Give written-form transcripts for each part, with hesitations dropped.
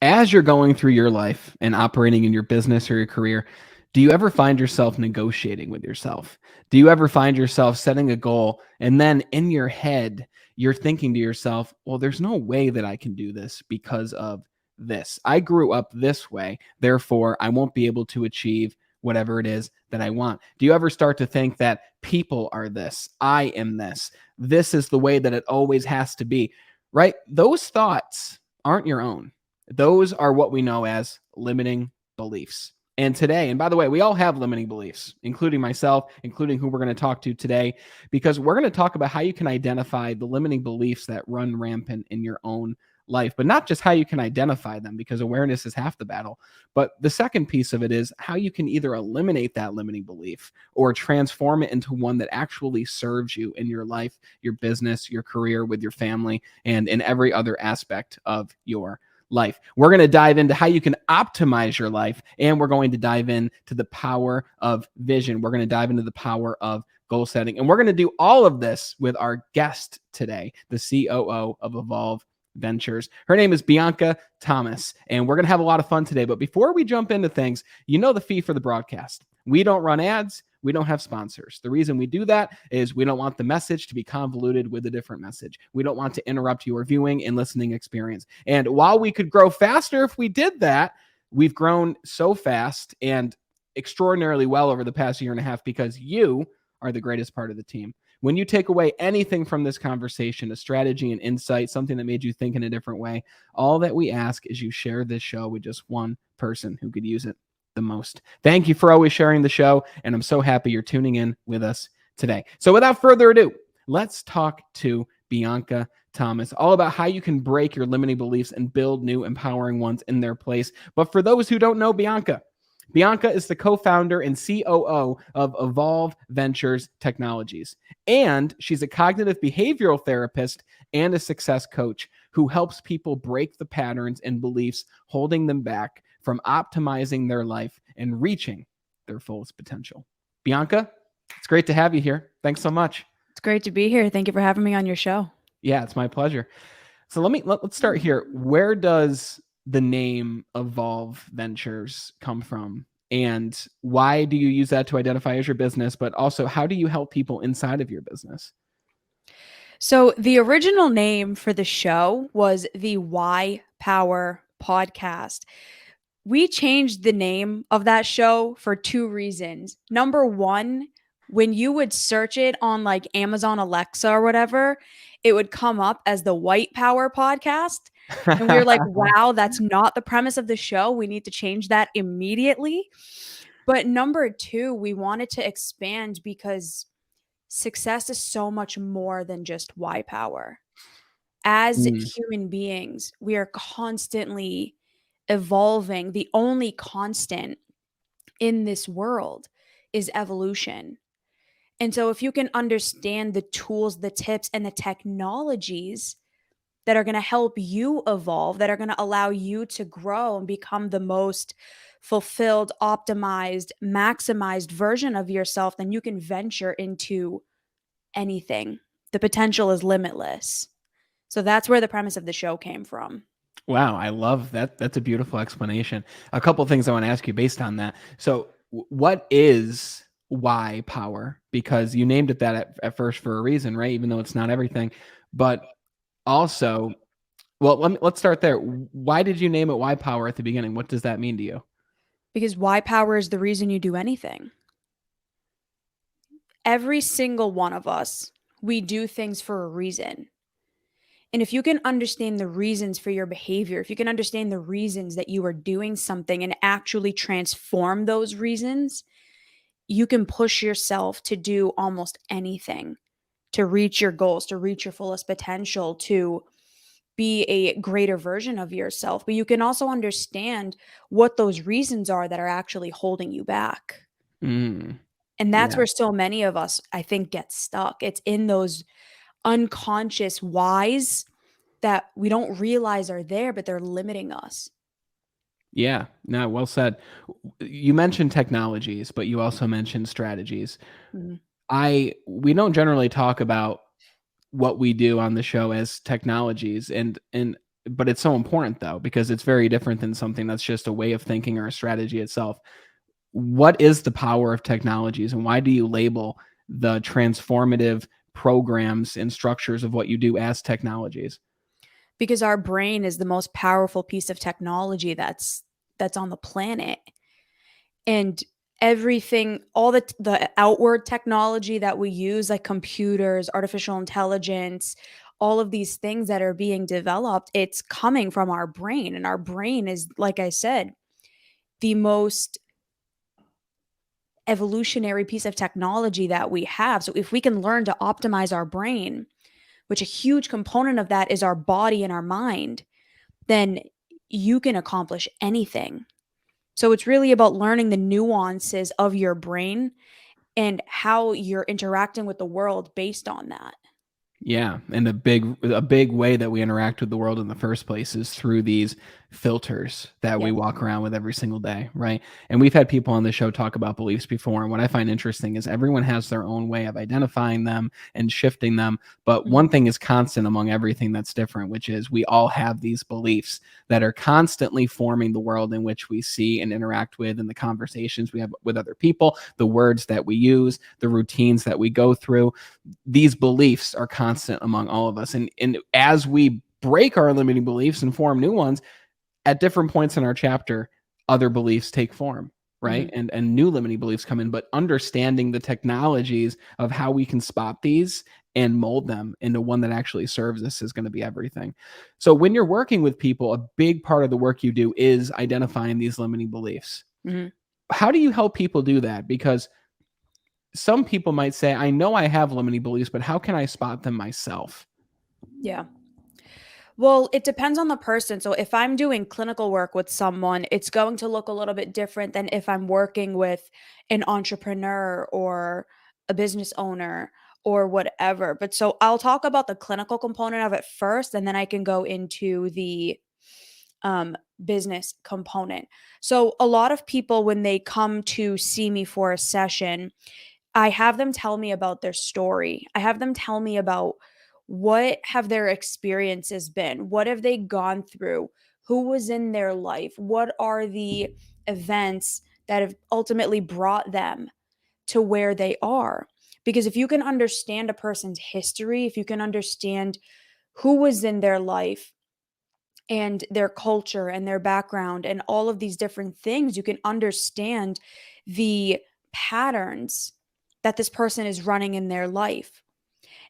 As you're going through your life and operating in your business or your career, do you ever find yourself negotiating with yourself? Do you ever find yourself setting a goal and then in your head, you're thinking to yourself, well, there's no way that I can do this because of this. I grew up this way. Therefore, I won't be able to achieve whatever it is that I want. Do you ever start to think that people are this? I am this. This is the way that it always has to be, right? Those thoughts aren't your own. Those are what we know as limiting beliefs. And today, and by the way, we all have limiting beliefs, including myself, including who we're going to talk to today, because we're going to talk about how you can identify the limiting beliefs that run rampant in your own life, but not just how you can identify them, because awareness is half the battle. But the second piece of it is how you can either eliminate that limiting belief or transform it into one that actually serves you in your life, your business, your career, with your family, and in every other aspect of your life. We're going to dive into how you can optimize your life, and we're going to dive into the power of vision. We're going to dive into the power of goal setting, and we're going to do all of this with our guest today, the COO of Evolve Ventures. Her name is Bianca Thomas, and we're going to have a lot of fun today. But before we jump into things, you know the fee for the broadcast. We don't run ads. We don't have sponsors. The reason we do that is we don't want the message to be convoluted with a different message. We don't want to interrupt your viewing and listening experience. And while we could grow faster if we did that, we've grown so fast and extraordinarily well over the past year and a half because you are the greatest part of the team. When you take away anything from this conversation, a strategy, an insight, something that made you think in a different way, all that we ask is you share this show with just one person who could use it the most. Thank you for always sharing the show, and I'm so happy you're tuning in with us today. So without further ado, let's talk to Bianca Thomas, all about how you can break your limiting beliefs and build new empowering ones in their place. But for those who don't know Bianca is the co-founder and COO of Evolve Ventures Technologies, and she's a cognitive behavioral therapist and a success coach who helps people break the patterns and beliefs holding them back from optimizing their life and reaching their fullest potential. Bianca, it's great to have you here. Thanks so much. It's great to be here. Thank you for having me on your show. Yeah, it's my pleasure. So let's start here. Where does the name Evolve Ventures come from? And why do you use that to identify as your business? But also, how do you help people inside of your business? So the original name for the show was the Why Power Podcast. We changed the name of that show for two reasons. Number one, when you would search it on like Amazon Alexa or whatever, it would come up as the White Power Podcast. And we were like, wow, that's not the premise of the show. We need to change that immediately. But number two, we wanted to expand because success is so much more than just why power. As human beings, we are constantly evolving. The only constant in this world is evolution. And so, if you can understand the tools, the tips, and the technologies that are going to help you evolve, that are going to allow you to grow and become the most fulfilled, optimized, maximized version of yourself, then you can venture into anything. The potential is limitless. So that's where the premise of the show came from. Wow, I love that. That's a beautiful explanation. A couple of things I want to ask you based on that. So, what is why power? Because you named it that at first for a reason, right? Even though it's not everything. But also, well, let's start there. Why did you name it why power at the beginning? What does that mean to you? Because why power is the reason you do anything. Every single one of us, we do things for a reason. And if you can understand the reasons for your behavior, if you can understand the reasons that you are doing something and actually transform those reasons, you can push yourself to do almost anything, to reach your goals, to reach your fullest potential, to be a greater version of yourself. But you can also understand what those reasons are that are actually holding you back. Mm, And that's yeah. where so many of us, I think, get stuck. It's in those unconscious whys that we don't realize are there, but they're limiting us. Yeah, no, well said. You mentioned technologies, but you also mentioned strategies. Mhm. We don't generally talk about what we do on the show as technologies, and but it's so important though, because it's very different than something that's just a way of thinking or a strategy itself. What is the power of technologies, and why do you label the transformative programs and structures of what you do as technologies? Because our brain is the most powerful piece of technology that's on the planet. And everything, all the outward technology that we use, like computers, artificial intelligence, all of these things that are being developed, it's coming from our brain. And our brain is, like I said, the most evolutionary piece of technology that we have. So if we can learn to optimize our brain, which a huge component of that is our body and our mind, then you can accomplish anything. So it's really about learning the nuances of your brain and how you're interacting with the world based on that. Yeah, and a big way that we interact with the world in the first place is through these filters that we Yep. walk around with every single day, right? And we've had people on the show talk about beliefs before, and what I find interesting is everyone has their own way of identifying them and shifting them, but one Mhm. thing is constant among everything that's different, which is we all have these beliefs that are constantly forming the world in which we see and interact with, and the conversations we have with other people, the words that we use, the routines that we go through. These beliefs are constant among all of us. And as we break our limiting beliefs and form new ones, at different points in our chapter, other beliefs take form, right? Mhm. And new limiting beliefs come in. But understanding the technologies of how we can spot these and mold them into one that actually serves us is going to be everything. So when you're working with people, a big part of the work you do is identifying these limiting beliefs. Mhm. How do you help people do that? Because some people might say, I know I have limiting beliefs, but how can I spot them myself? Yeah. Well, it depends on the person. So if I'm doing clinical work with someone, it's going to look a little bit different than if I'm working with an entrepreneur or a business owner or whatever. But so I'll talk about the clinical component of it first, and then I can go into the business component. So a lot of people, when they come to see me for a session, I have them tell me about their story. I have them tell me about what have their experiences been? What have they gone through? Who was in their life? What are the events that have ultimately brought them to where they are? Because if you can understand a person's history, if you can understand who was in their life and their culture and their background and all of these different things, you can understand the patterns that this person is running in their life.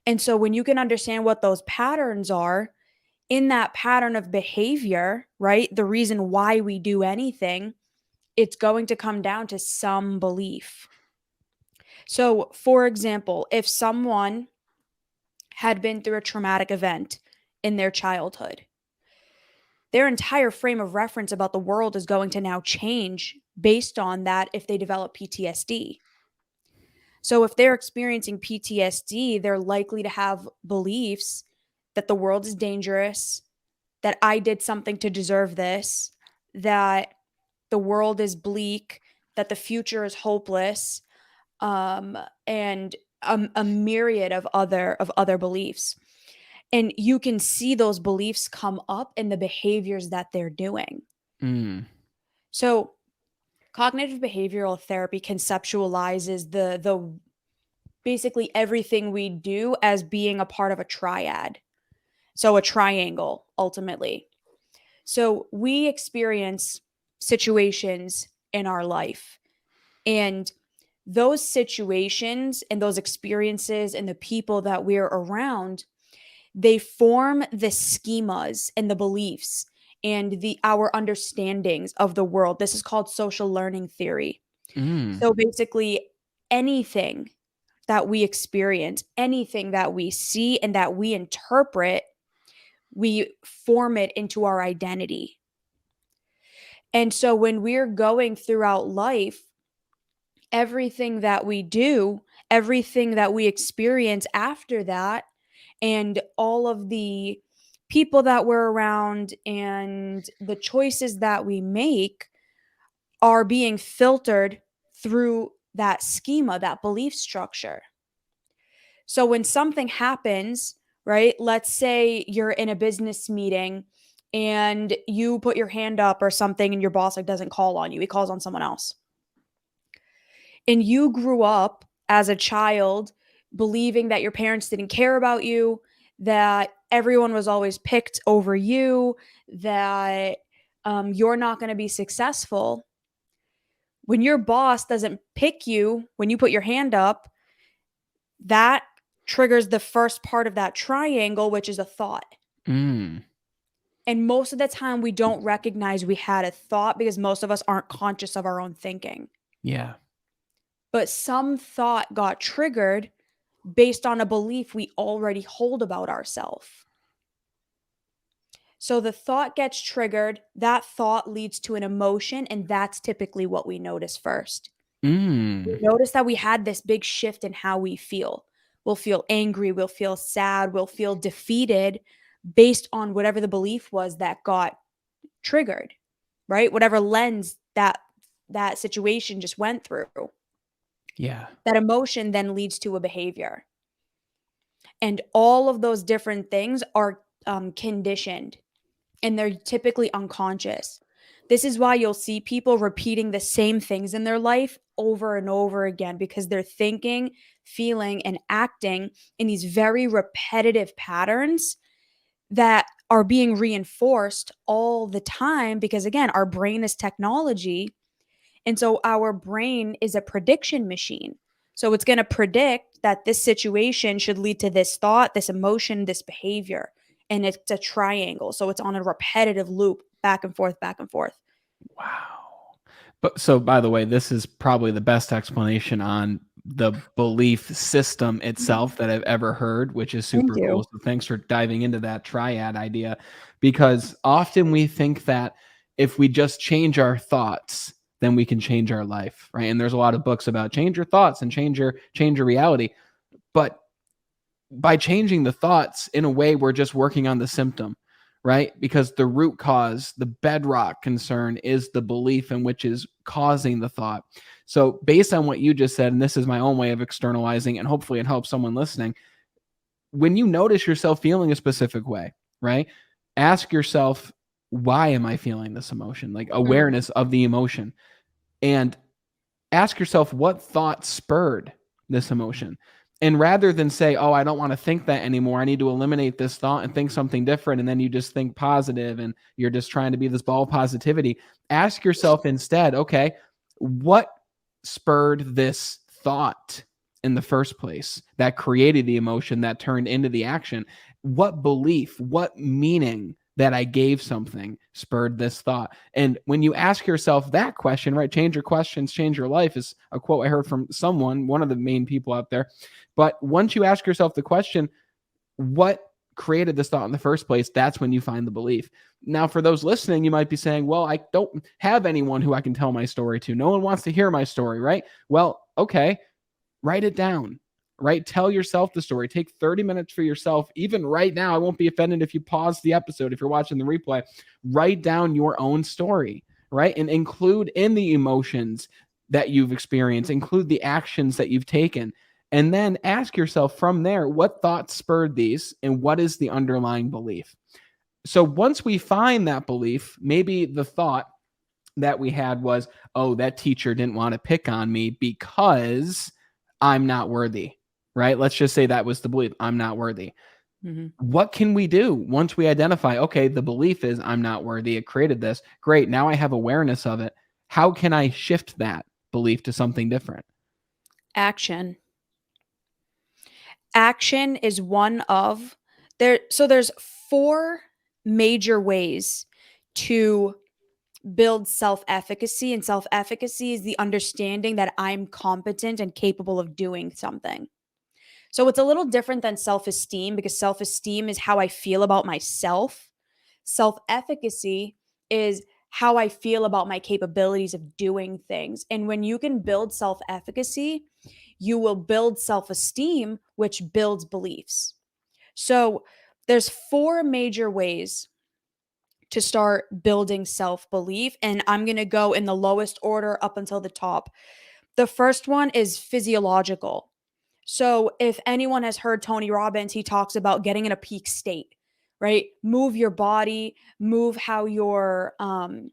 And so when you can understand what those patterns are in that pattern of behavior, right? The reason why we do anything, it's going to come down to some belief. So, for example, if someone had been through a traumatic event in their childhood, their entire frame of reference about the world is going to now change based on that if they develop PTSD. So if they're experiencing PTSD, they're likely to have beliefs that the world is dangerous, that I did something to deserve this, that the world is bleak, that the future is hopeless, and a myriad of other beliefs. And you can see those beliefs come up in the behaviors that they're doing. Mm, So cognitive behavioral therapy conceptualizes the basically everything we do as being a part of a triad. So a triangle ultimately. So we experience situations in our life, and those situations and those experiences and the people that we're around, they form the schemas and the beliefs and the our understandings of the world. This is called social learning theory. mm, So basically anything that we experience, anything that we see and that we interpret, we form it into our identity. And so when we're going throughout life, everything that we do, everything that we experience after that, and all of the people that we're around and the choices that we make are being filtered through that schema, that belief structure. So when something happens, right? Let's say you're in a business meeting and you put your hand up or something and your boss like doesn't call on you, he calls on someone else. And you grew up as a child believing that your parents didn't care about you, that everyone was always picked over you, that you're not going to be successful. When your boss doesn't pick you when you put your hand up, that triggers the first part of that triangle, which is a thought. Mm. And most of the time, we don't recognize we had a thought because most of us aren't conscious of our own thinking. Yeah. But some thought got triggered based on a belief we already hold about ourselves. So the thought gets triggered, that thought leads to an emotion, and that's typically what we notice first. We Mm. notice that we had this big shift in how we feel. We'll feel angry, we'll feel sad, we'll feel defeated based on whatever the belief was that got triggered, right? Whatever lens that situation just went through. Yeah. That emotion then leads to a behavior. And all of those different things are conditioned, and they're typically unconscious. This is why you'll see people repeating the same things in their life over and over again because they're thinking, feeling, and acting in these very repetitive patterns that are being reinforced all the time because, again, our brain is technology. And so our brain is a prediction machine. So it's going to predict that this situation should lead to this thought, this emotion, this behavior. And it's a triangle. So it's on a repetitive loop, back and forth, back and forth. Wow. But so, by the way, this is probably the best explanation on the belief system itself that I've ever heard, which is Thank super cool. you. So thanks for diving into that triad idea, because often we think that if we just change our thoughts, then we can change our life, right? And there's a lot of books about change your thoughts and change your reality. But by changing the thoughts, in a way, we're just working on the symptom, right? Because the root cause, the bedrock concern, is the belief in which is causing the thought. So based on what you just said, and this is my own way of externalizing, and hopefully it helps someone listening, when you notice yourself feeling a specific way, right, ask yourself, why am I feeling this emotion? Like Mhm. awareness of the emotion. And ask yourself, what thought spurred this emotion? And rather than say, oh, I don't want to think that anymore, I need to eliminate this thought and think something different, and then you just think positive and you're just trying to be this ball of positivity, ask yourself instead, okay, what spurred this thought in the first place that created the emotion that turned into the action? What belief, what meaning that I gave something spurred this thought? And when you ask yourself that question, right, change your questions, change your life is a quote I heard from someone, one of the main people out there. But once you ask yourself the question, what created this thought in the first place, that's when you find the belief. Now, for those listening, you might be saying, well, I don't have anyone who I can tell my story to. No one wants to hear my story, right? Well, okay, write it down, right? Tell yourself the story. Take 30 minutes for yourself. Even right now, I won't be offended if you pause the episode, if you're watching the replay. Write down your own story, right? And include in the emotions that you've experienced, include the actions that you've taken. And then ask yourself from there, what thoughts spurred these and what is the underlying belief? So once we find that belief, maybe the thought that we had was, oh, that teacher didn't want to pick on me because I'm not worthy, right? Let's just say that was the belief, I'm not worthy. Mhm. What can we do once we identify, okay, the belief is I'm not worthy, it created this? Great. Now I have awareness of it. How can I shift that belief to something different? Action. Action is one of there. So there's four major ways to build self-efficacy, and self-efficacy is the understanding that I'm competent and capable of doing something. So it's a little different than self-esteem because self-esteem is how I feel about myself. Self-efficacy is how I feel about my capabilities of doing things. And when you can build self-efficacy, you will build self-esteem, which builds beliefs. So there's four major ways to start building self-belief, and I'm going to go in the lowest order up until the top. The first one is physiological. So if anyone has heard Tony Robbins, he talks about getting in a peak state, right? Move your body, move how your I'm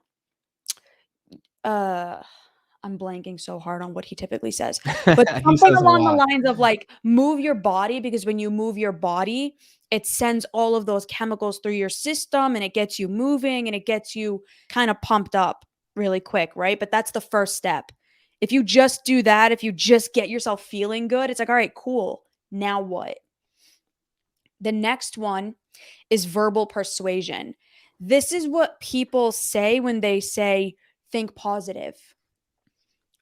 blanking so hard on what he typically says, but He something says a along the lot. lines of like move your body, because when you move your body, it sends all of those chemicals through your system and it gets you moving and it gets you kind of pumped up really quick, right? But that's the first step. If you just do that, if you just get yourself feeling good, it's like, all right, cool. Now what? The next one is verbal persuasion. This is what people say when they say, think positive,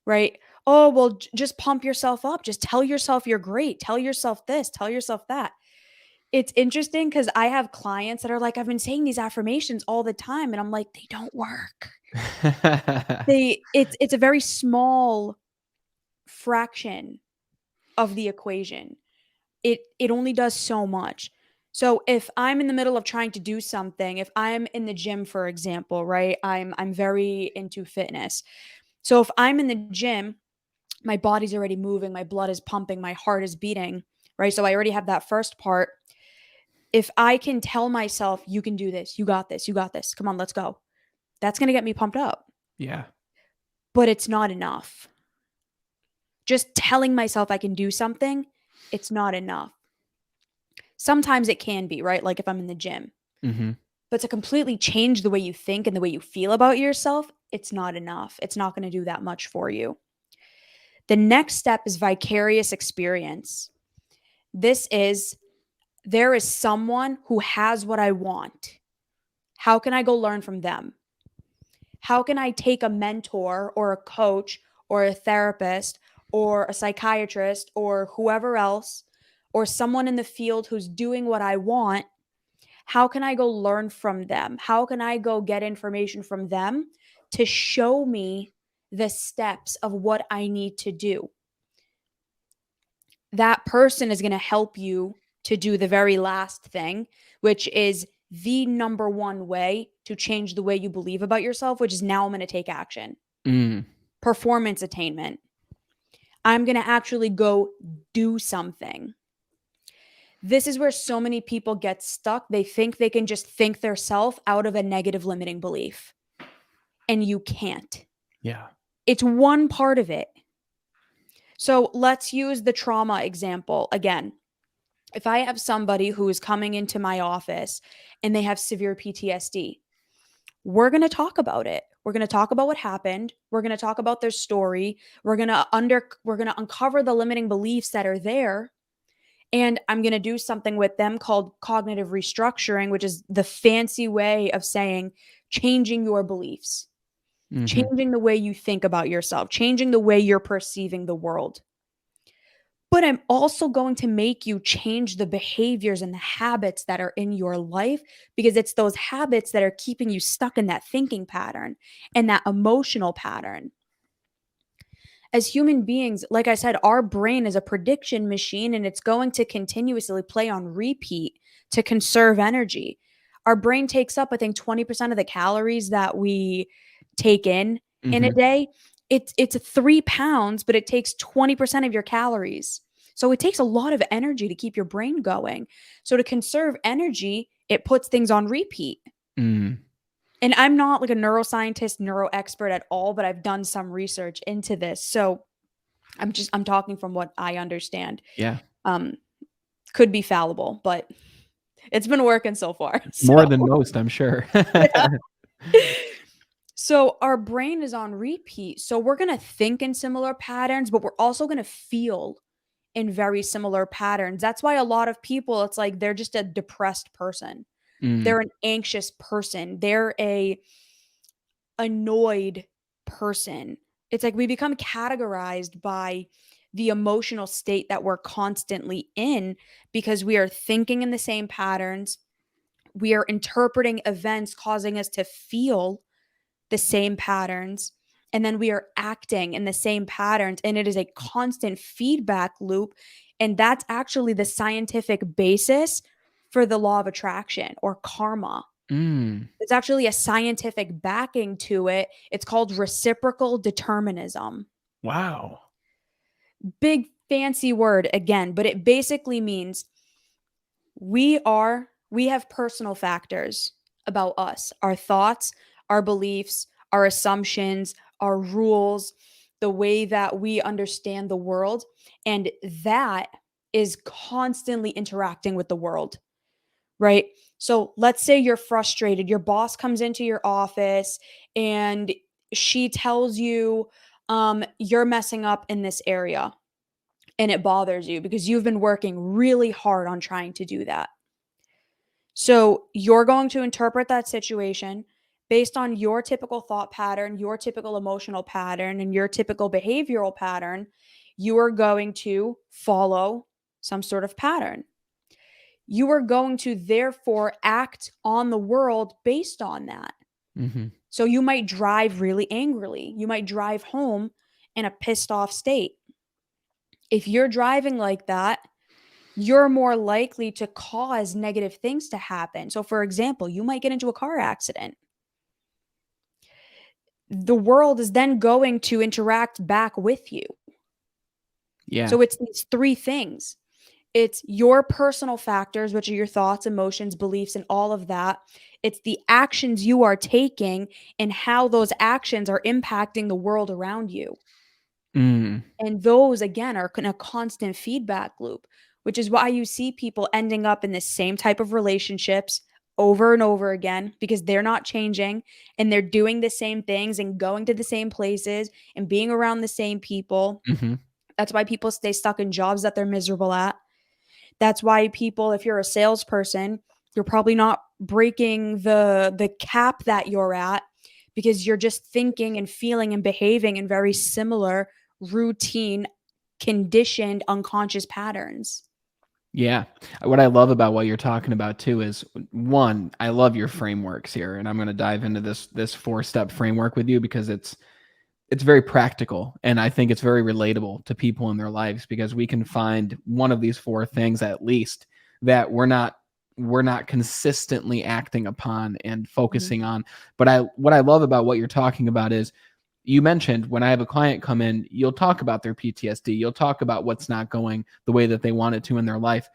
right? Oh, well, just pump yourself up. Just tell yourself you're great. Tell yourself this, tell yourself that. It's interesting because I have clients that are like, I've been saying these affirmations all the time. And I'm like, they don't work. It's a very small fraction of the equation. It only does so much. So if I'm in the middle of trying to do something, if I'm in the gym, for example, right? I'm very into fitness. So if I'm in the gym, my body's already moving, my blood is pumping, my heart is beating, right? So I already have that first part. If I can tell myself, you can do this, you got this, you got this, come on, let's go. That's going to get me pumped up. Yeah. But it's not enough. Just telling myself I can do something, it's not enough. Sometimes it can be, right? Like if I'm in the gym. Mm-hmm. But to completely change the way you think and the way you feel about yourself, it's not enough. It's not going to do that much for you. The next step is vicarious experience. This is, there is someone who has what I want. How can I go learn from them? How can I take a mentor or a coach or a therapist or a psychiatrist or whoever else or someone in the field who's doing what I want? How can I go learn from them? How can I go get information from them to show me the steps of what I need to do? That person is going to help you to do the very last thing, which is the number one way to change the way you believe about yourself, which is now I'm going to take action. Mm. Performance attainment. I'm going to actually go do something. This is where so many people get stuck. They think they can just think their self out of a negative limiting belief. And you can't. Yeah. It's one part of it. So let's use the trauma example again. If I have somebody who is coming into my office and they have severe PTSD, we're going to talk about it. We're going to talk about what happened. We're going to talk about their story. We're going to uncover the limiting beliefs that are there. And I'm going to do something with them called cognitive restructuring, which is the fancy way of saying changing your beliefs, Mm-hmm. changing the way you think about yourself, changing the way you're perceiving the world. But I'm also going to make you change the behaviors and the habits that are in your life, because it's those habits that are keeping you stuck in that thinking pattern and that emotional pattern. As human beings, like I said, our brain is a prediction machine and it's going to continuously play on repeat to conserve energy. Our brain takes up, I think, 20% of the calories that we take in a Mm-hmm. day. It's 3 pounds, but it takes 20% of your calories. So it takes a lot of energy to keep your brain going. So to conserve energy, it puts things on repeat. Mm. And I'm not like a neuroscientist, neuro expert at all, but I've done some research into this. So I'm talking from what I understand. Yeah. Um, could be fallible, but it's been working so far. More So than most, I'm sure. yeah. So our brain is on repeat. So we're gonna think in similar patterns, but we're also gonna feel in very similar patterns. That's why a lot of people, it's like they're just a depressed person. Mm. They're an anxious person. They're a annoyed person. It's like we become categorized by the emotional state that we're constantly in because we are thinking in the same patterns. We are interpreting events causing us to feel the same patterns. And then we are acting in the same patterns. And it is a constant feedback loop. And that's actually the scientific basis for the law of attraction or karma. Mm. There's actually a scientific backing to it. It's called reciprocal determinism. Wow. Big fancy word again, but it basically means we are we have personal factors about us, our thoughts, our beliefs, our assumptions, our rules, the way that we understand the world. And that is constantly interacting with the world, right? So let's say you're frustrated. Your boss comes into your office and she tells you you're messing up in this area and it bothers you because you've been working really hard on trying to do that. So you're going to interpret that situation based on your typical thought pattern, your typical emotional pattern, and your typical behavioral pattern. You are going to follow some sort of pattern. You are going to therefore act on the world based on that. Mm-hmm. So you might drive really angrily. You might drive home in a pissed off state. If you're driving like that, you're more likely to cause negative things to happen. So, for example, you might get into a car accident. The world is then going to interact back with you. Yeah. So, it's these three things: it's your personal factors, which are your thoughts, emotions, beliefs, and all of that. It's the actions you are taking and how those actions are impacting the world around you. Mm. And those, again, are in a constant feedback loop, which is why you see people ending up in the same type of relationships over and over again because they're not changing and they're doing the same things and going to the same places and being around the same people. Mm-hmm. That's why people stay stuck in jobs that they're miserable at. That's why people, if you're a salesperson, you're probably not breaking the cap that you're at because you're just thinking and feeling and behaving in very similar routine, conditioned, unconscious patterns. Yeah. What I love about what you're talking about too is, one, I love your frameworks here, and I'm going to dive into this 4-step framework with you because it's very practical, and I think it's very relatable to people in their lives because we can find one of these 4 things at least that we're not consistently acting upon and Mhm. focusing on. But what I love about what you're talking about is, you mentioned when I have a client come in, you'll talk about their PTSD, you'll talk about what's not going the way that they want it to in their life.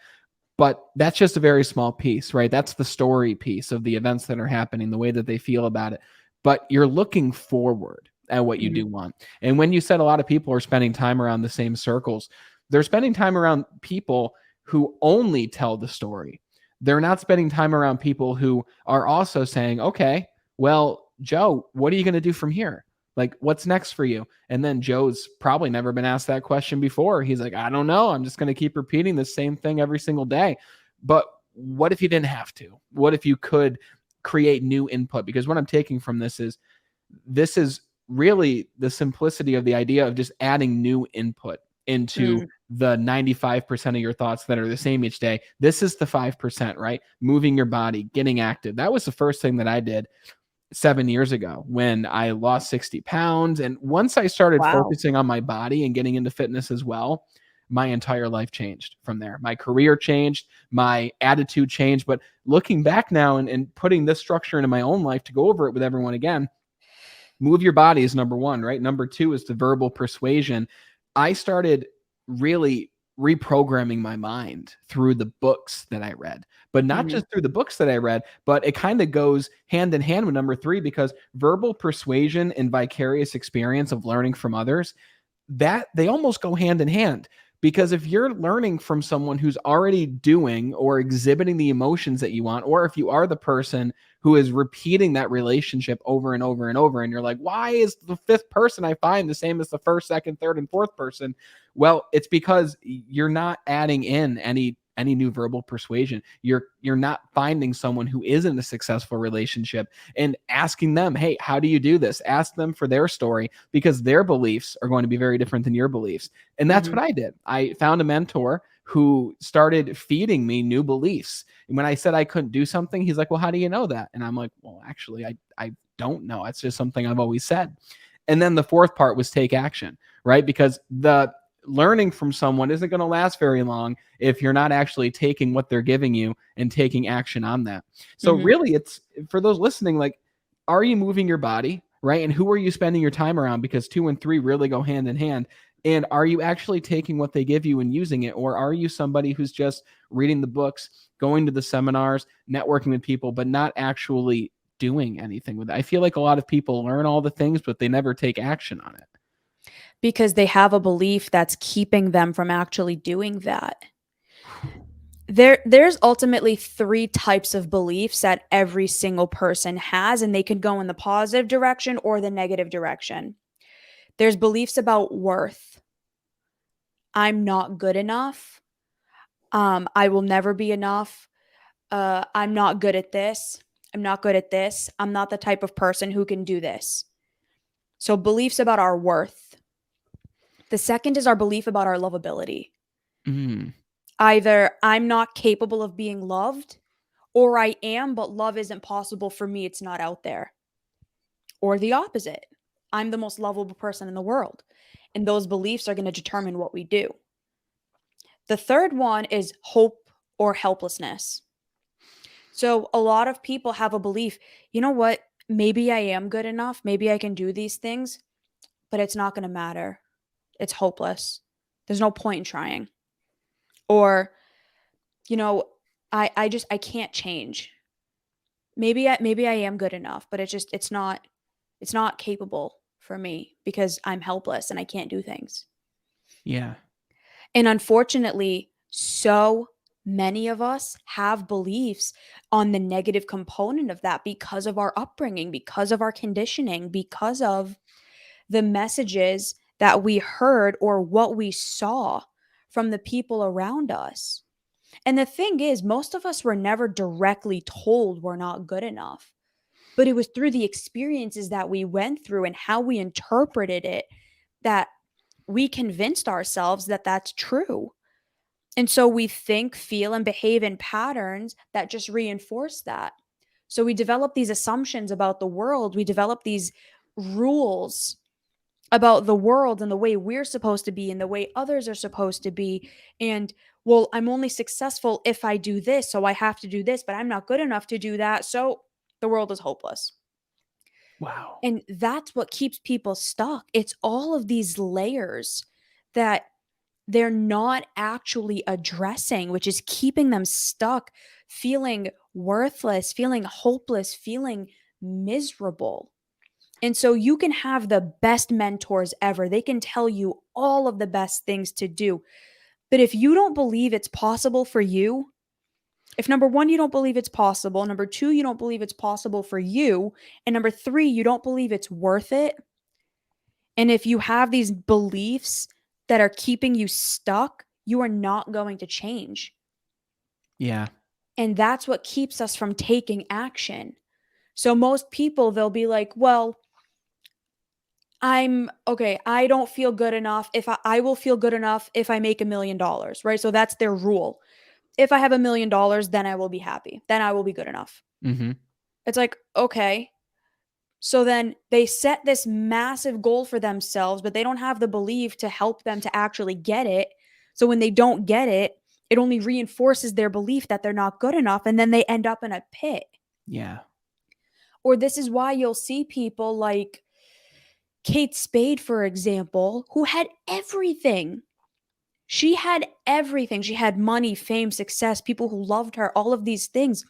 But that's just a very small piece, right? That's the story piece of the events that are happening, the way that they feel about it. But you're looking forward at what you Mhm. do want. And when you said a lot of people are spending time around the same circles, they're spending time around people who only tell the story. They're not spending time around people who are also saying, okay, well, Joe, what are you going to do from here? Like, what's next for you? And then Joe's probably never been asked that question before. He's like, I don't know. I'm just going to keep repeating the same thing every single day. But what if you didn't have to? What if you could create new input? Because what I'm taking from this is really the simplicity of the idea of just adding new input into Mm. the 95% of your thoughts that are the same each day. This is the 5%, right? Moving your body, getting active. That was the first thing that I did 7 years ago when I lost 60 pounds. And once I started Wow. focusing on my body and getting into fitness as well, my entire life changed from there. My career changed, my attitude changed. But looking back now and putting this structure into my own life to go over it with everyone again, move your body is number one, right? Number two is the verbal persuasion. I started really reprogramming my mind through the books that I read, but not Mhm. just through the books that I read, but it kind of goes hand in hand with number three because verbal persuasion and vicarious experience of learning from others, that they almost go hand in hand. Because if you're learning from someone who's already doing or exhibiting the emotions that you want, or if you are the person who is repeating that relationship over and over and over, and you're like, why is the fifth person I find the same as the first, second, third, and fourth person? Well, it's because you're not adding in any new verbal persuasion. You're not finding someone who is in a successful relationship and asking them, hey, how do you do this? Ask them for their story because their beliefs are going to be very different than your beliefs. And that's Mhm. what I did. I found a mentor who started feeding me new beliefs. And when I said I couldn't do something, he's like, well, how do you know that? And I'm like, well, actually, I don't know. It's just something I've always said. And then the fourth part was take action, right? Because the learning from someone isn't going to last very long if you're not actually taking what they're giving you and taking action on that. So Mhm. really, it's for those listening, like, are you moving your body, right? And who are you spending your time around? Because 2 and 3 really go hand in hand. And are you actually taking what they give you and using it? Or are you somebody who's just reading the books, going to the seminars, networking with people, but not actually doing anything with it? I feel like a lot of people learn all the things, but they never take action on it. Because they have a belief that's keeping them from actually doing that. There's ultimately three types of beliefs that every single person has, and they can go in the positive direction or the negative direction. There's beliefs about worth. I'm not good enough. I will never be enough. I'm not good at this. I'm not good at this. I'm not the type of person who can do this. So, beliefs about our worth. The second is our belief about our lovability. Mm, Either I'm not capable of being loved, or I am, but love isn't possible for me. It's not out there. Or the opposite. I'm the most lovable person in the world. And those beliefs are going to determine what we do. The third one is hope or helplessness. So a lot of people have a belief, you know what? Maybe I am good enough. Maybe I can do these things, but it's not going to matter. It's hopeless. There's no point in trying. Or, you know, I can't change. Maybe I am good enough, but it's not capable for me because I'm helpless and I can't do things. yeah. And unfortunately, so many of us have beliefs on the negative component of that because of our upbringing, because of our conditioning, because of the messages that we heard or what we saw from the people around us. And the thing is, most of us were never directly told we're not good enough, but it was through the experiences that we went through and how we interpreted it that we convinced ourselves that that's true. And so we think, feel, and behave in patterns that just reinforce that. So we develop these assumptions about the world. We develop these rules about the world and the way we're supposed to be and the way others are supposed to be. And, well, I'm only successful if I do this. So I have to do this, but I'm not good enough to do that. So the world is hopeless. Wow. And that's what keeps people stuck. It's all of these layers that they're not actually addressing, which is keeping them stuck, feeling worthless, feeling hopeless, feeling miserable. And so you can have the best mentors ever. They can tell you all of the best things to do. But if you don't believe it's possible for you, if number one, you don't believe it's possible, number two, you don't believe it's possible for you, and number three, you don't believe it's worth it, and if you have these beliefs that are keeping you stuck, you are not going to change. Yeah. And that's what keeps us from taking action. So most people, they'll be like, well, I'm okay. I don't feel good enough. If I will feel good enough if I make $1 million, right? So that's their rule. If I have $1 million, then I will be happy. Then I will be good enough. Mm-hmm. It's like, okay. So then they set this massive goal for themselves, but they don't have the belief to help them to actually get it. So when they don't get it, it only reinforces their belief that they're not good enough. And then they end up in a pit. Yeah. Or this is why you'll see people like Kate Spade, for example, who had everything. She had everything. She had money, fame, success, people who loved her, all of these things.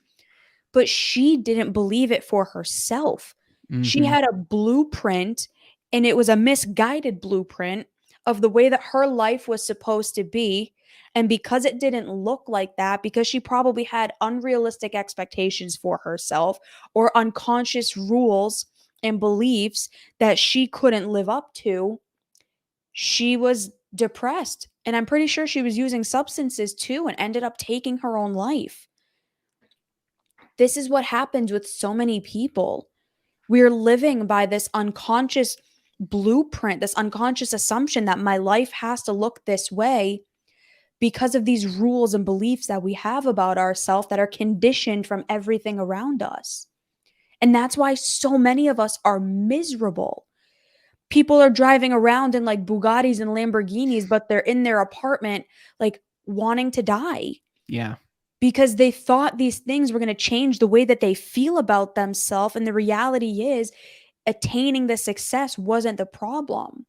But she didn't believe it for herself. She Mm-hmm. had a blueprint, and it was a misguided blueprint of the way that her life was supposed to be. And because it didn't look like that, because she probably had unrealistic expectations for herself or unconscious rules and beliefs that she couldn't live up to, she was depressed. And I'm pretty sure she was using substances too and ended up taking her own life. This is what happens with so many people. We're living by this unconscious blueprint, this unconscious assumption that my life has to look this way because of these rules and beliefs that we have about ourselves that are conditioned from everything around us. And that's why so many of us are miserable. People are driving around in like Bugattis and Lamborghinis, but they're in their apartment, like wanting to die Yeah. because they thought these things were going to change the way that they feel about themselves. And the reality is, attaining the success wasn't the problem.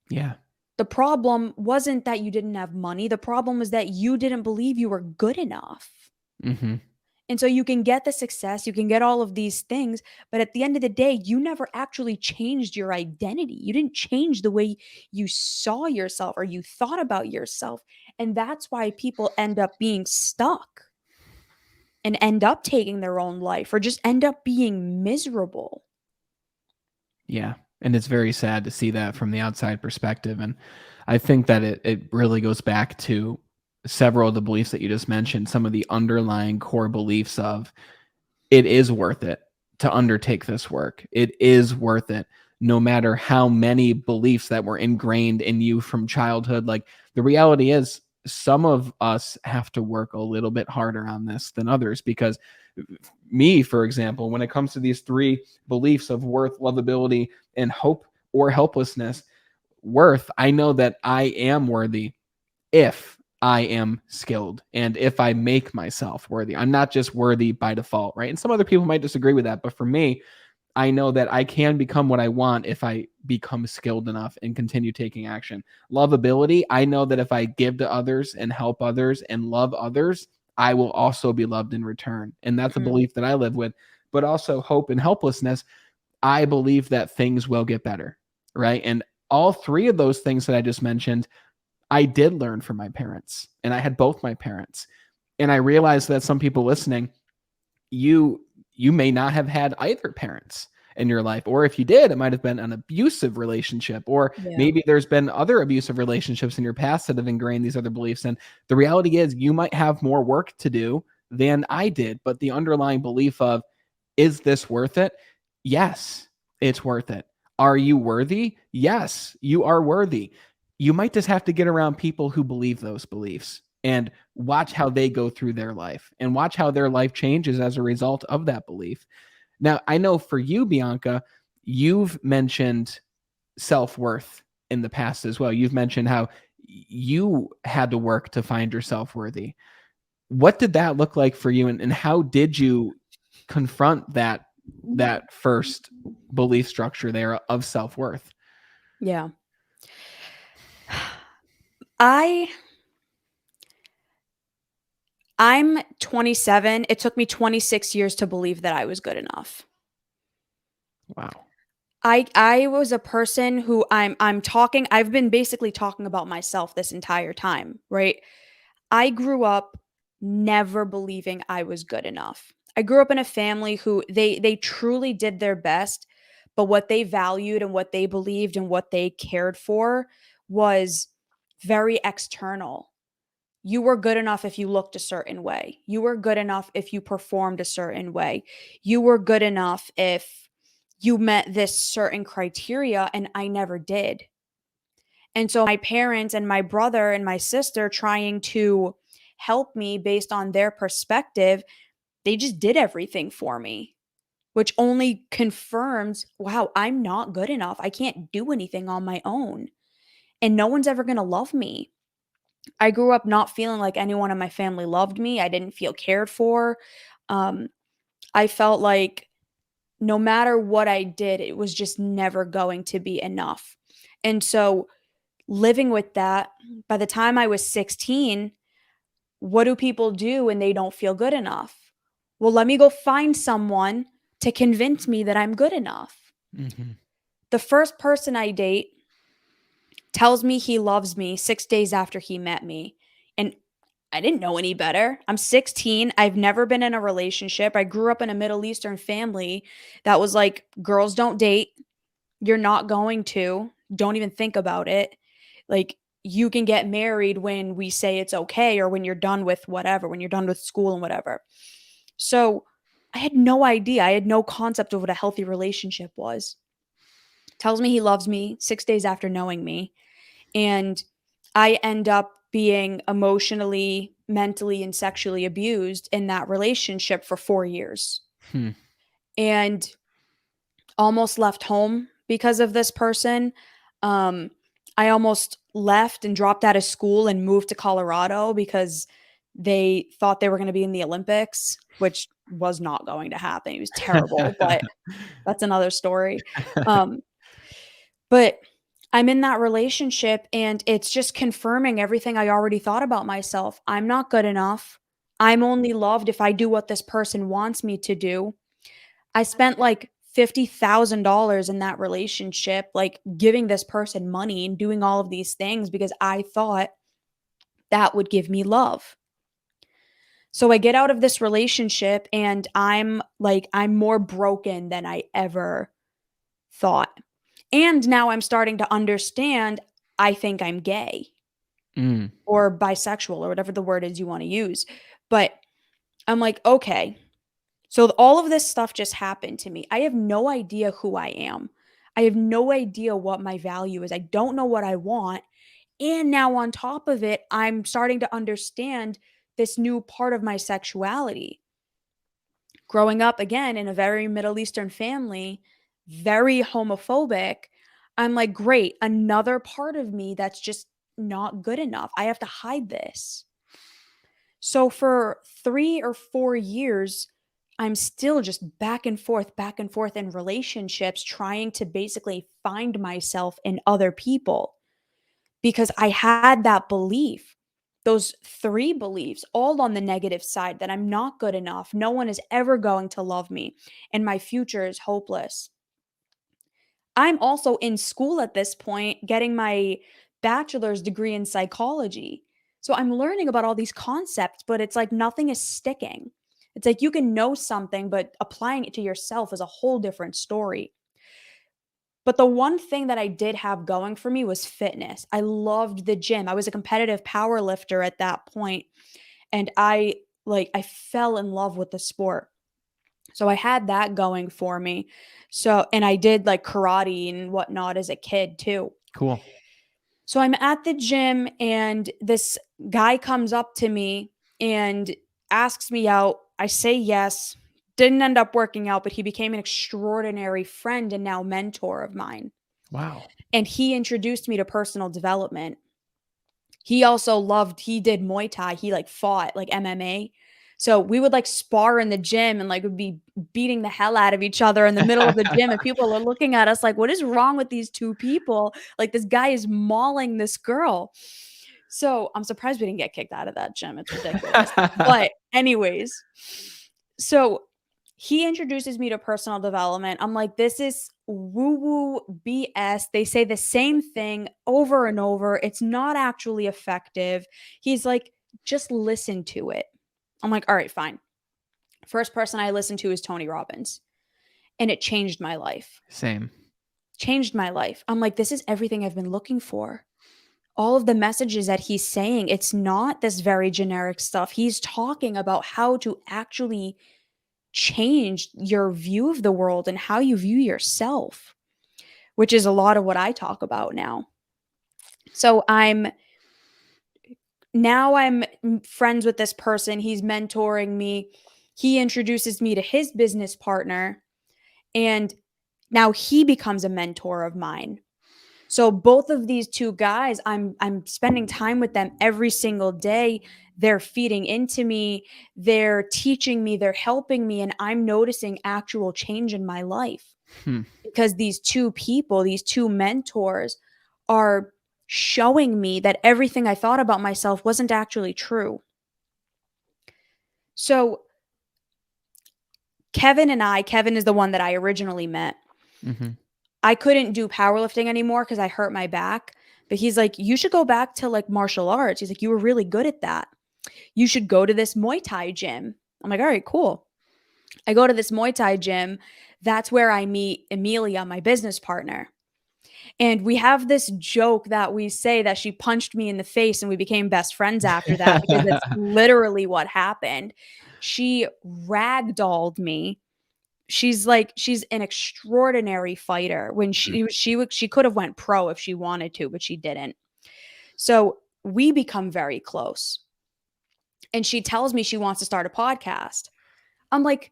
Yeah. The The problem wasn't that you didn't have money. The problem was that you didn't believe you were good enough. Hmm. And so you can get the success, you can get all of these things, but at the end of the day, you never actually changed your identity. You didn't change the way you saw yourself or you thought about yourself. And that's why people end up being stuck and end up taking their own life or just end up being miserable. Yeah. And it's very sad to see that from the outside perspective. And I think that it really goes back to several of the beliefs that you just mentioned, some of the underlying core beliefs of it is worth it to undertake this work. It is worth it, no matter how many beliefs that were ingrained in you from childhood. Like, the reality is, some of us have to work a little bit harder on this than others, because me, for example, when it comes to these three beliefs of worth, lovability, and hope or helplessness, worth, I know that I am worthy if I am skilled and if I make myself worthy. I'm not just worthy by default, right? And some other people might disagree with that, but for me, I know that I can become what I want if I become skilled enough and continue taking action. Lovability, I know that if I give to others and help others and love others, I will also be loved in return. And that's a Mm, belief that I live with. But also hope and helplessness, I believe that things will get better, right? And all three of those things that I just mentioned, I did learn from my parents, and I had both my parents. And I realized that some people listening, you may not have had either parents in your life, or if you did, it might have been an abusive relationship, or yeah. maybe there's been other abusive relationships in your past that have ingrained these other beliefs. And the reality is, you might have more work to do than I did, but the underlying belief of, is this worth it? Yes, it's worth it. Are you worthy? Yes, you are worthy. You might just have to get around people who believe those beliefs and watch how they go through their life and watch how their life changes as a result of that belief. Now, I know for you, Bianca, you've mentioned self-worth in the past as well. You've mentioned how you had to work to find yourself worthy. What did that look like for you, and how did you confront that first belief structure there of self-worth? Yeah. I I'm 27. It took me 26 years to believe that I was good enough. Wow. I was a person who I've been basically talking about myself this entire time, right? I grew up never believing I was good enough. I grew up in a family who they truly did their best, but what they valued and what they believed and what they cared for was very external. You were good enough if you looked a certain way. You were good enough if you performed a certain way. You were good enough if you met this certain criteria, and I never did. And so my parents and my brother and my sister trying to help me based on their perspective, they just did everything for me, which only confirms, wow, I'm not good enough. I can't do anything on my own. And no one's ever going to love me. I grew up not feeling like anyone in my family loved me. I didn't feel cared for. Um, I felt like no matter what I did, it was just never going to be enough. And so, living with that, by the time I was 16, what do people do when they don't feel good enough? Well, let me go find someone to convince me that I'm good enough. Mm-hmm. The first person I date tells me he loves me 6 days after he met me. And I didn't know any better. I'm 16. I've never been in a relationship. I grew up in a Middle Eastern family that was like, girls don't date. You're not going to. Don't even think about it. Like, you can get married when we say it's okay or when you're done with whatever, when you're done with school and whatever. So I had no idea. I had no concept of what a healthy relationship was. Tells me he loves me 6 days after knowing me. And I end up being emotionally, mentally, and sexually abused in that relationship for 4 years. Hmm. And almost left home because of this person. Um, I almost left and dropped out of school and moved to Colorado because they thought they were going to be in the Olympics, which was not going to happen. It was terrible, but that's another story. Um, but I'm in that relationship and it's just confirming everything I already thought about myself. I'm not good enough. I'm only loved if I do what this person wants me to do. I spent like $50,000 in that relationship, like giving this person money and doing all of these things because I thought that would give me love. So I get out of this relationship and I'm more broken than I ever thought. And now I'm starting to understand I think I'm gay Mm. or bisexual or whatever the word is you want to use. But I'm like, okay, so all of this stuff just happened to me. I have no idea who I am. I have no idea what my value is. I don't know what I want. And now on top of it, I'm starting to understand this new part of my sexuality. Growing up again in a very Middle Eastern family, very homophobic, I'm like, great, another part of me that's just not good enough. I have to hide this. So for 3 or 4 years, I'm still just back and forth in relationships, trying to basically find myself in other people because I had that belief, those three beliefs, all on the negative side that I'm not good enough. No one is ever going to love me, and my future is hopeless. I'm also in school at this point, getting my bachelor's degree in psychology. So I'm learning about all these concepts, but it's like nothing is sticking. It's like you can know something, but applying it to yourself is a whole different story. But the one thing that I did have going for me was fitness. I loved the gym. I was a competitive power lifter at that point, and I fell in love with the sport. So I had that going for me. So, and I did like karate and whatnot as a kid too. Cool. So I'm at the gym and this guy comes up to me and asks me out. I say yes. Didn't end up working out, but he became an extraordinary friend and now mentor of mine. Wow. And he introduced me to personal development. He did Muay Thai. He like fought like MMA. So we would like spar in the gym and like would be beating the hell out of each other in the middle of the gym. And people are looking at us like, what is wrong with these two people? Like this guy is mauling this girl. So I'm surprised we didn't get kicked out of that gym. It's ridiculous. But anyways, so he introduces me to personal development. I'm like, this is woo woo BS. They say the same thing over and over. It's not actually effective. He's like, just listen to it. I'm like, all right, fine. First person I listened to is Tony Robbins, and it changed my life. Same. Changed my life. I'm like, this is everything I've been looking for. All of the messages that he's saying, it's not this very generic stuff. He's talking about how to actually change your view of the world and how you view yourself, which is a lot of what I talk about now. So I'm friends with this person. He's mentoring me. He introduces me to his business partner, and now he becomes a mentor of mine. So both of these two guys, I'm spending time with them every single day. They're feeding into me, they're teaching me, they're helping me, and I'm noticing actual change in my life Hmm. because these two people, these two mentors are showing me that everything I thought about myself wasn't actually true. So Kevin is the one that I originally met. Mm-hmm. I couldn't do powerlifting anymore because I hurt my back. But he's like, you should go back to like martial arts. He's like, you were really good at that. You should go to this Muay Thai gym. I'm like, all right, cool. I go to this Muay Thai gym. That's where I meet Amelia, my business partner. And we have this joke that we say that she punched me in the face and we became best friends after that because it's literally what happened. She ragdolled me. She's an extraordinary fighter. When she could have went pro if she wanted to, but she didn't. So we become very close. And she tells me she wants to start a podcast. I'm like,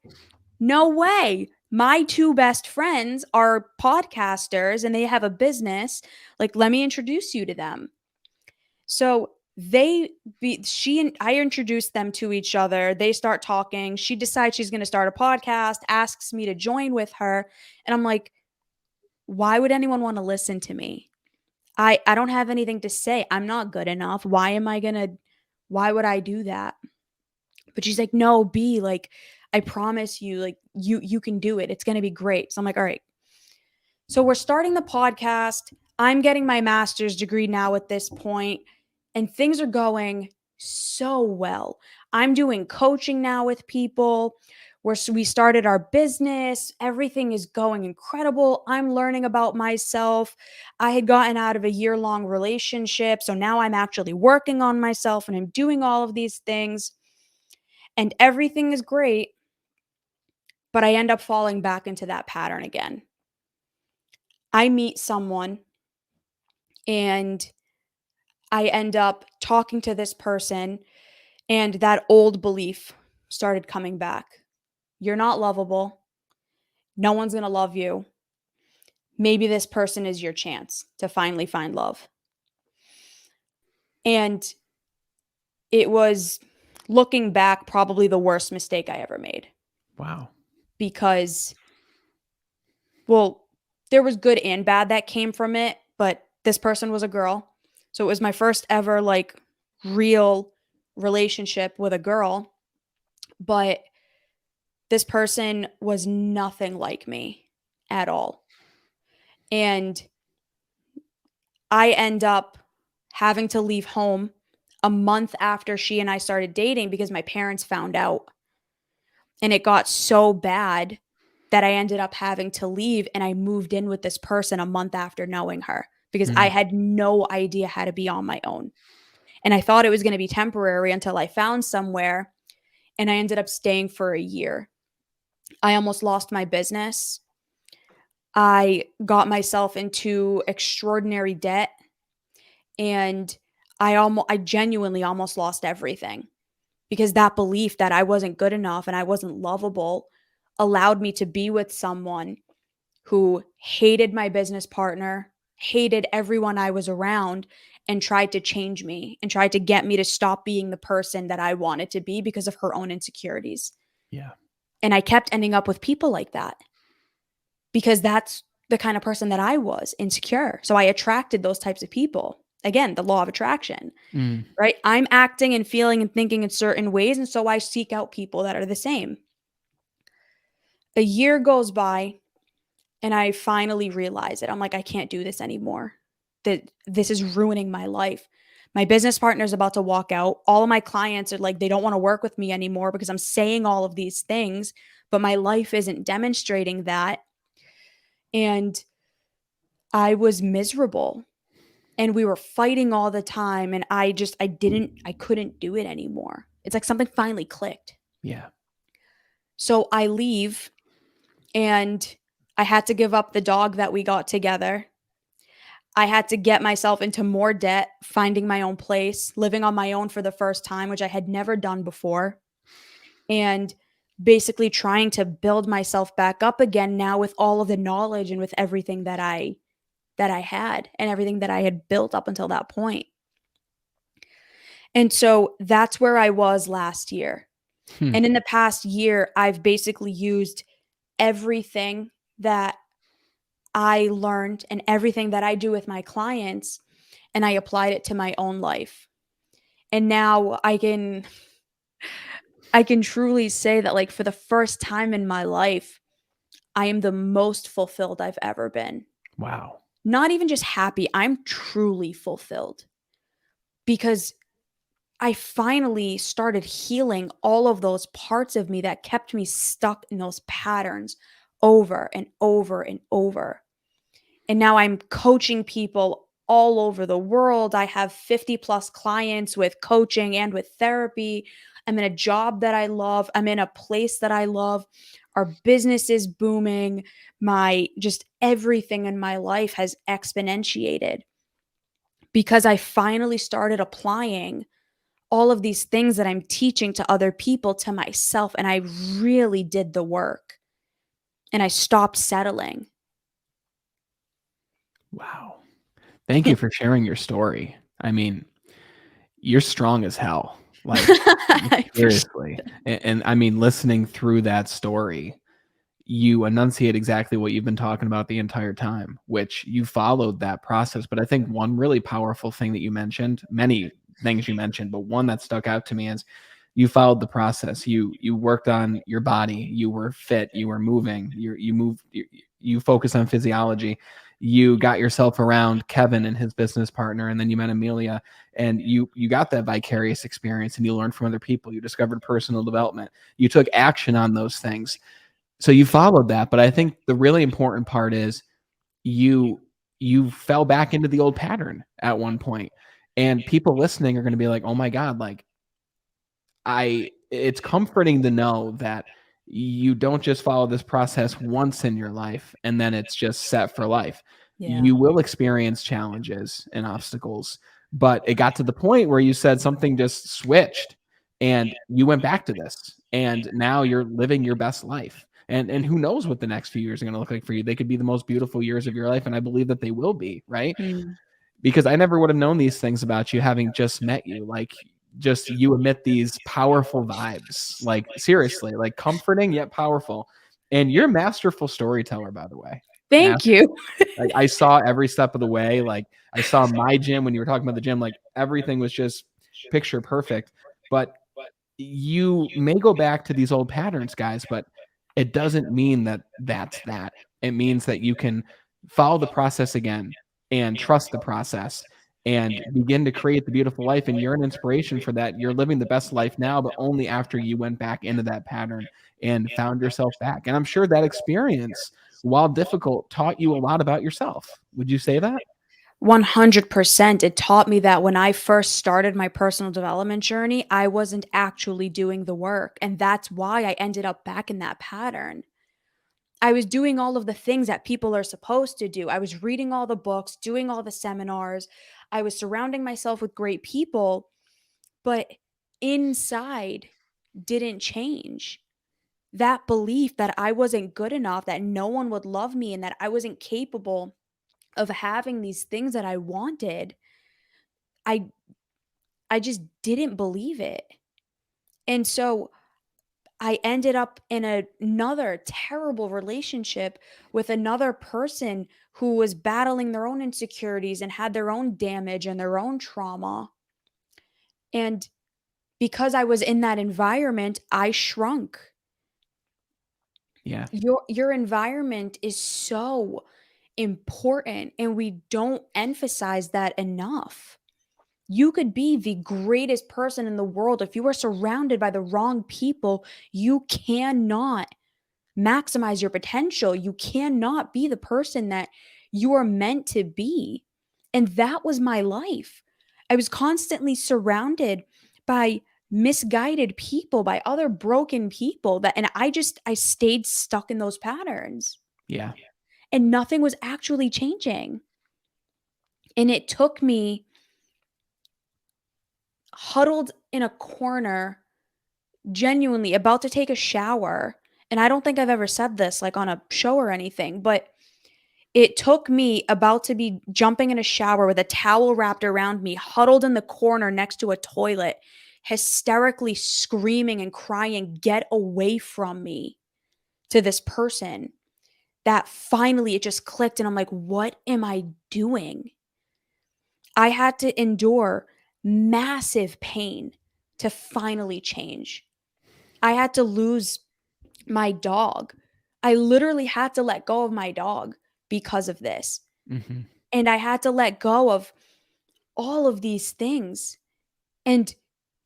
no way. My two best friends are podcasters and they have a business. Like, let me introduce you to them. So she and I introduced them to each other. They start talking. She decides she's going to start a podcast, asks me to join with her. And I'm like, why would anyone want to listen to me? I don't have anything to say. I'm not good enough. Why would I do that? But she's like, "No, B, like I promise you, like you can do it. It's going to be great." So I'm like, "All right." So we're starting the podcast. I'm getting my master's degree now at this point, and things are going so well. I'm doing coaching now with people. We started our business. Everything is going incredible. I'm learning about myself. I had gotten out of a year-long relationship, so now I'm actually working on myself and I'm doing all of these things, and everything is great, but I end up falling back into that pattern again. I meet someone and I end up talking to this person, and that old belief started coming back. You're not lovable. No one's going to love you. Maybe this person is your chance to finally find love. And it was, looking back, probably the worst mistake I ever made Wow. because, well, there was good and bad that came from it, but this person was a girl. So it was my first ever like real relationship with a girl, but this person was nothing like me at all. And I end up having to leave home a month after she and I started dating because my parents found out. And it got so bad that I ended up having to leave, and I moved in with this person a month after knowing her because I Mhm. had no idea how to be on my own. And I thought it was going to be temporary until I found somewhere, and I ended up staying for a year. I almost lost my business. I got myself into extraordinary debt, and I genuinely almost lost everything because that belief that I wasn't good enough and I wasn't lovable allowed me to be with someone who hated my business partner, hated everyone I was around, and tried to change me and tried to get me to stop being the person that I wanted to be because of her own insecurities. Yeah. And I kept ending up with people like that because that's the kind of person that I was, insecure. So I attracted those types of people. Again, the law of attraction, Mm. right? I'm acting and feeling and thinking in certain ways. And so I seek out people that are the same. A year goes by and I finally realize it. I'm like, I can't do this anymore. That this is ruining my life. My business partner's about to walk out. All of my clients are like, they don't want to work with me anymore because I'm saying all of these things, but my life isn't demonstrating that. And I was miserable and we were fighting all the time. And I couldn't do it anymore. It's like something finally clicked. Yeah. So I leave and I had to give up the dog that we got together. I had to get myself into more debt, finding my own place, living on my own for the first time, which I had never done before, and basically trying to build myself back up again now with all of the knowledge and with everything that I had and everything that I had built up until that point. And so that's where I was last year. Hmm. And in the past year, I've basically used everything that I learned and everything that I do with my clients, and I applied it to my own life. And now I can truly say that, like, for the first time in my life, I am the most fulfilled I've ever been. Wow. Not even just happy, I'm truly fulfilled because I finally started healing all of those parts of me that kept me stuck in those patterns over and over and over. And now I'm coaching people all over the world. I have 50 plus clients with coaching and with therapy. I'm in a job that I love. I'm in a place that I love. Our business is booming. My just everything in my life has exponentiated because I finally started applying all of these things that I'm teaching to other people to myself. And I really did the work and I stopped settling. Wow. Thank you for sharing your story. I mean, you're strong as hell. Like, I appreciate seriously. And I mean, listening through that story, you enunciate exactly what you've been talking about the entire time, which you followed that process. But I think one really powerful thing that you mentioned, many things you mentioned, but one that stuck out to me is you followed the process. You worked on your body. You were fit. You were moving. You moved. You focus on physiology. You got yourself around Kevin and his business partner, and then you met Amelia, and you got that vicarious experience, and you learned from other people. You discovered personal development. You took action on those things. So you followed that, but I think the really important part is you you fell back into the old pattern at one point, and people listening are going to be like, "Oh my god, like it's comforting to know that you don't just follow this process once in your life and then it's just set for life. Yeah. You will experience challenges and obstacles, but it got to the point where you said something just switched and you went back to this and now you're living your best life. And who knows what the next few years are going to look like for you. They could be the most beautiful years of your life, and I believe that they will be, right? Mm. Because I never would have known these things about you having just met you. Like, just you emit these powerful vibes, like seriously, like comforting yet powerful. And you're a masterful storyteller, by the way. Thank Master. you. Like, I saw every step of the way. Like, I saw my gym when you were talking about the gym, like everything was just picture perfect. But you may go back to these old patterns, guys, but it doesn't mean that that's that. It means that you can follow the process again and trust the process and begin to create the beautiful life. And you're an inspiration for that. You're living the best life now, but only after you went back into that pattern and found yourself back. And I'm sure that experience, while difficult, taught you a lot about yourself. Would you say that? 100%. It taught me that when I first started my personal development journey, I wasn't actually doing the work. And that's why I ended up back in that pattern. I was doing all of the things that people are supposed to do. I was reading all the books, doing all the seminars. I was surrounding myself with great people, but inside didn't change. That belief that I wasn't good enough, that no one would love me, and that I wasn't capable of having these things that I wanted, I I just didn't believe it. And so I ended up in another terrible relationship with another person who was battling their own insecurities and had their own damage and their own trauma. And because I was in that environment, I shrunk. Yeah. Your environment is so important, and we don't emphasize that enough. You could be the greatest person in the world. If you are surrounded by the wrong people, you cannot maximize your potential. You cannot be the person that you are meant to be. And that was my life. I was constantly surrounded by misguided people, by other broken people, that and I stayed stuck in those patterns, Yeah. and nothing was actually changing. And it took me huddled in a corner, genuinely about to take a shower. And I don't think I've ever said this like on a show or anything, but it took me about to be jumping in a shower with a towel wrapped around me, huddled in the corner next to a toilet, hysterically screaming and crying, "Get away from me," to this person, that finally it just clicked. And I'm like, what am I doing? I had to endure massive pain to finally change. I had to lose my dog. I literally had to let go of my dog because of this. Mm-hmm. And I had to let go of all of these things and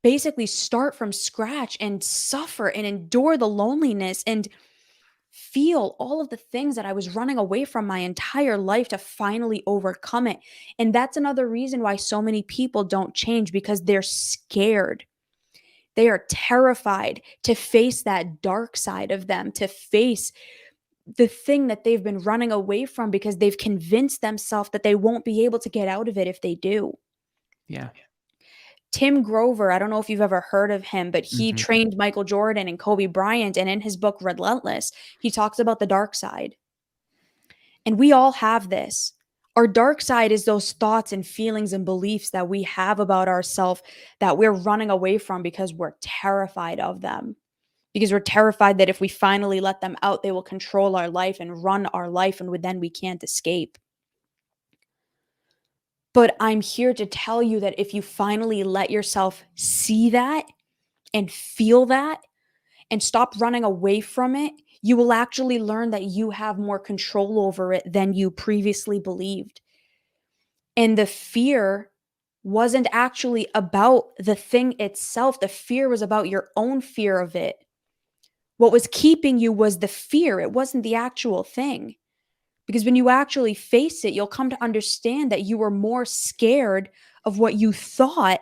basically start from scratch and suffer and endure the loneliness and feel all of the things that I was running away from my entire life to finally overcome it. And that's another reason why so many people don't change, because they're scared. They are terrified to face that dark side of them, to face the thing that they've been running away from, because they've convinced themselves that they won't be able to get out of it if they do. Yeah. Tim Grover, I don't know if you've ever heard of him, but he Mm-hmm. trained Michael Jordan and Kobe Bryant. And in his book, Relentless, he talks about the dark side. And we all have this. Our dark side is those thoughts and feelings and beliefs that we have about ourselves that we're running away from because we're terrified of them. because we're terrified that if we finally let them out, they will control our life and run our life, and then we can't escape. But I'm here to tell you that if you finally let yourself see that and feel that and stop running away from it, you will actually learn that you have more control over it than you previously believed. And the fear wasn't actually about the thing itself. The fear was about your own fear of it. What was keeping you was the fear. It wasn't the actual thing. Because when you actually face it, you'll come to understand that you were more scared of what you thought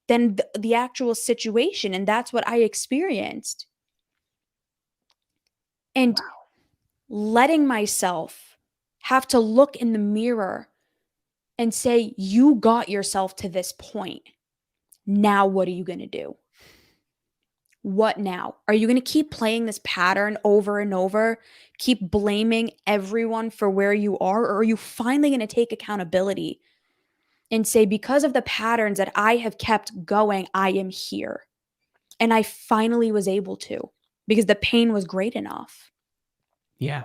than the actual situation. And that's what I experienced. And letting myself have to look in the mirror and say, you got yourself to this point. Now, what are you going to do? What now? Are you going to keep playing this pattern over and over? Keep blaming everyone for where you are? Or are you finally going to take accountability and say, because of the patterns that I have kept going, I am here? And I finally was able to, because the pain was great enough. Yeah.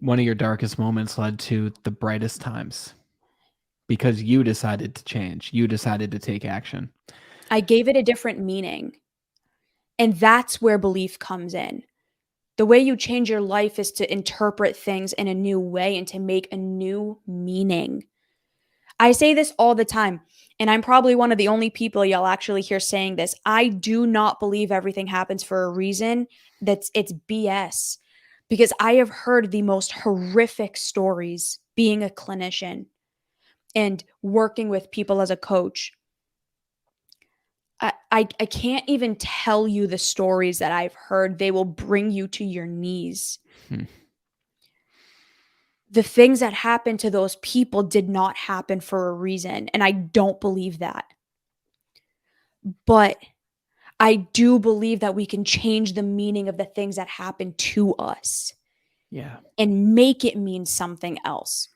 One of your darkest moments led to the brightest times because you decided to change. You decided to take action. I gave it a different meaning. And that's where belief comes in. The way you change your life is to interpret things in a new way and to make a new meaning. I say this all the time, and I'm probably one of the only people you'll actually hear saying this. I do not believe everything happens for a reason. It's BS. Because I have heard the most horrific stories being a clinician and working with people as a coach. I can't even tell you the stories that I've heard. They will bring you to your knees. The things that happened to those people did not happen for a reason, and I don't believe that. But I do believe that we can change the meaning of the things that happen to us. Yeah. And make it mean something else.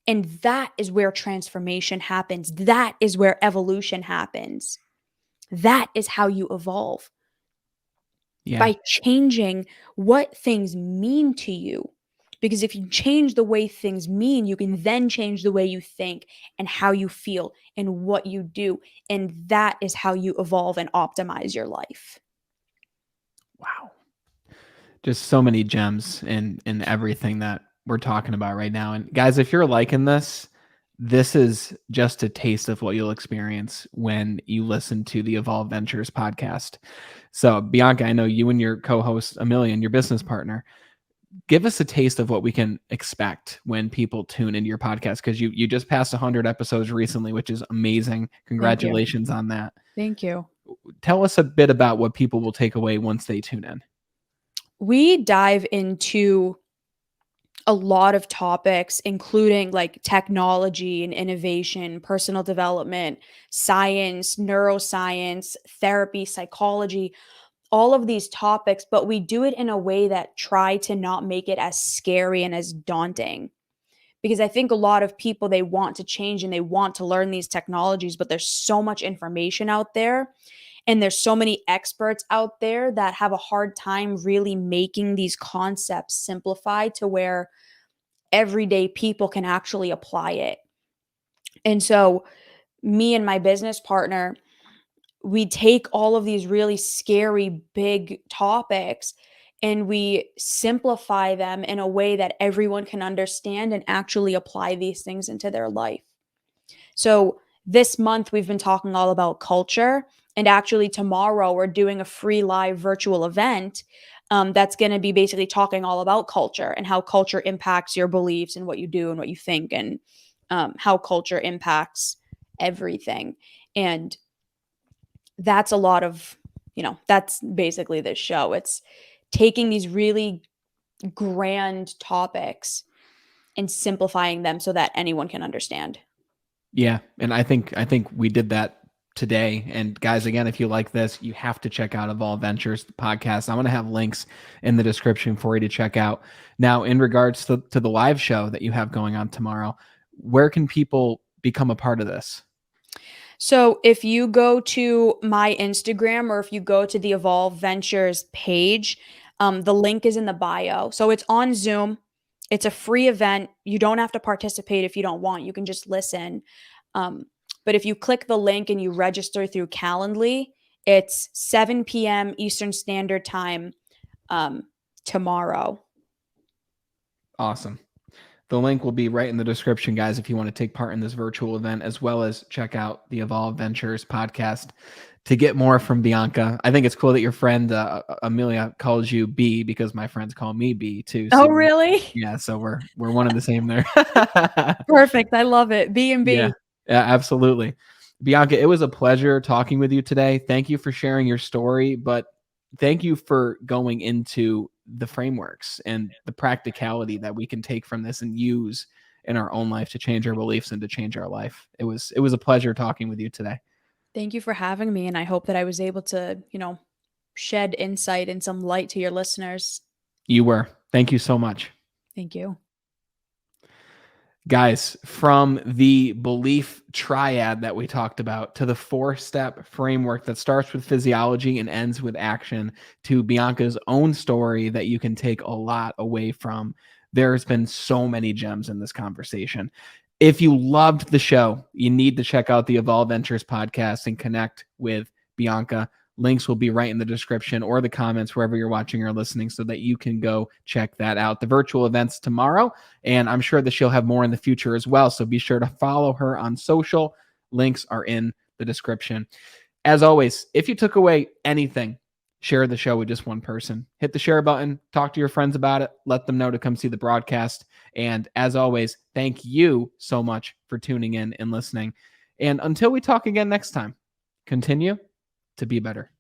And that is where transformation happens. That is where evolution happens. That is how you evolve. Yeah. By changing what things mean to you. Because if you change the way things mean, you can then change the way you think and how you feel and what you do. And that is how you evolve and optimize your life. Wow. Just so many gems in everything that we're talking about right now. And guys, if you're liking this, this is just a taste of what you'll experience when you listen to the Evolve Ventures podcast. So, Bianca, I know you and your co-host Amelia, your business partner, give us a taste of what we can expect when people tune into your podcast, because you just passed 100 episodes recently, which is amazing. Congratulations on that. Thank you. Tell us a bit about what people will take away once they tune in. We dive into a lot of topics, including like technology and innovation, personal development, science, neuroscience, therapy, psychology, all of these topics, but we do it in a way that try to not make it as scary and as daunting. Because I think a lot of people, they want to change and they want to learn these technologies, but there's so much information out there. And there's so many experts out there that have a hard time really making these concepts simplify to where everyday people can actually apply it. And so, me and my business partner, we take all of these really scary, big topics and we simplify them in a way that everyone can understand and actually apply these things into their life. So, this month, we've been talking all about culture. And actually, tomorrow, we're doing a free live virtual event that's going to be basically talking all about culture and how culture impacts your beliefs and what you do and what you think, and how culture impacts everything. And that's a lot of, that's basically this show. It's taking these really grand topics and simplifying them so that anyone can understand. Yeah, and I think we did that today. And guys, again, if you like this, you have to check out Evolve Ventures podcast. I'm going to have links in the description for you to check out. Now, in regards to the live show that you have going on tomorrow, where can people become a part of this? So if you go to my Instagram or if you go to the Evolve Ventures page, the link is in the bio. So it's on Zoom. It's a free event. You don't have to participate if you don't want. You can just listen. Um, but if you click the link and you register through Calendly, it's 7 p.m. Eastern Standard Time tomorrow. Awesome. The link will be right in the description, guys, if you want to take part in this virtual event, as well as check out the Evolve Ventures podcast to get more from Bianca. I think it's cool that your friend Amelia calls you B, because my friends call me B too. Oh, So really? yeah, so we're one and the same there. Perfect. I love it. B and B. Yeah, absolutely. Bianca, it was a pleasure talking with you today. Thank you for sharing your story, but thank you for going into the frameworks and the practicality that we can take from this and use in our own life to change our beliefs and to change our life. It was a pleasure talking with you today. Thank you for having me. And I hope that I was able to, shed insight and some light to your listeners. You were. Thank you so much. Thank you. Guys, from the belief triad that we talked about to the 4-step framework that starts with physiology and ends with action, to Bianca's own story that you can take a lot away from, there's been so many gems in this conversation. If you loved the show, you need to check out the Evolve Ventures podcast and connect with Bianca. Links will be right in the description or the comments wherever you're watching or listening so that you can go check that out. The virtual event's tomorrow, and I'm sure that she'll have more in the future as well. So be sure to follow her on social. Links are in the description. As always, if you took away anything, share the show with just one person. Hit the share button, talk to your friends about it, let them know to come see the broadcast. And as always, thank you so much for tuning in and listening. And until we talk again next time, continue to be better.